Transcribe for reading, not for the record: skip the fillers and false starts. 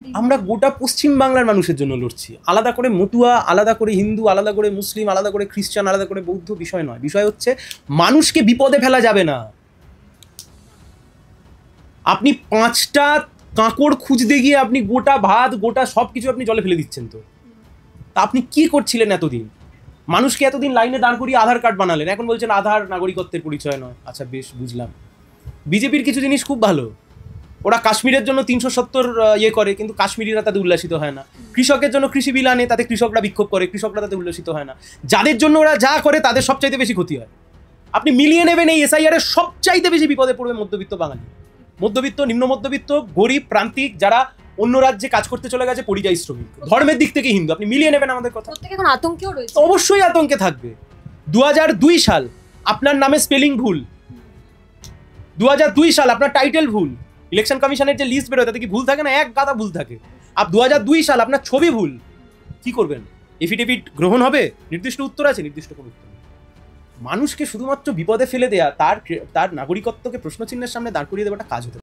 আমরা গোটা পশ্চিম বাংলার মানুষের জন্য লড়ছি। আলাদা করে মতুয়া, আলাদা করে হিন্দু, আলাদা করে মুসলিম, আলাদা করে খ্রিস্টান, আলাদা করে বৌদ্ধ বিষয় নয়। বিষয় হচ্ছে মানুষকে বিপদে ফেলা যাবে না। আপনি 5টা কাঁকড় খুঁজতে গিয়ে আপনি গোটা ভাত, গোটা সব কিছু আপনি জলে ফেলে দিচ্ছেন। তো আপনি কি করছিলেন এতদিন? মানুষকে এতদিন লাইনে দাঁড় করিয়ে আধার কার্ড বানালেন, এখন বলছেন আধার নাগরিকত্বের পরিচয় নয়। আচ্ছা বেশ, বুঝলাম। বিজেপির কিছু জিনিস খুব ভালো, ওরা কাশ্মীরের জন্য 370 ইয়ে করে, কিন্তু কাশ্মীরিরা তাতে উল্লাসিত হয় না। কৃষকের জন্য কৃষি বিল আনে, তাতে কৃষকরা বিক্ষোভ করে, কৃষকরা তাতে উল্লাসিত হয় না। যাদের জন্য ওরা যা করে তাদের সবচাইতে বেশি ক্ষতি হয়। আপনি মিলিয়ে নেবেন এই এসআইআর এর সবচাইতে বেশি বিপদে পড়বে মধ্যবিত্ত বাঙালি, মধ্যবিত্ত, নিম্ন মধ্যবিত্ত, গরিব, প্রান্তিক, যারা অন্য রাজ্যে কাজ করতে চলে গেছে, পরিযায়ী শ্রমিক, ধর্মের দিক থেকে হিন্দু। আপনি মিলিয়ে নেবেন আমাদের কথা। এখন আতঙ্কেও রয়েছে, অবশ্যই আতঙ্কে থাকবে। 2002 সাল আপনার নামে স্পেলিং ভুল, 2002 সাল আপনার টাইটেল ভুল। ইলেকশন কমিশনের যে লিস্ট বেরোয় তাতে কি ভুল থাকে না? এক গাদা ভুল থাকে। আর 2002 সাল আপনার ছবি ভুল, কি করবেন? এফিডেভিট গ্রহণ হবে? নির্দিষ্ট উত্তর আছে? নির্দিষ্ট কোনো উত্তর নেই। মানুষকে শুধুমাত্র বিপদে ফেলে দেয়া, তার নাগরিকত্বকে প্রশ্নচিহ্নের সামনে দাঁড় করিয়ে দেওয়াটা কাজ হতে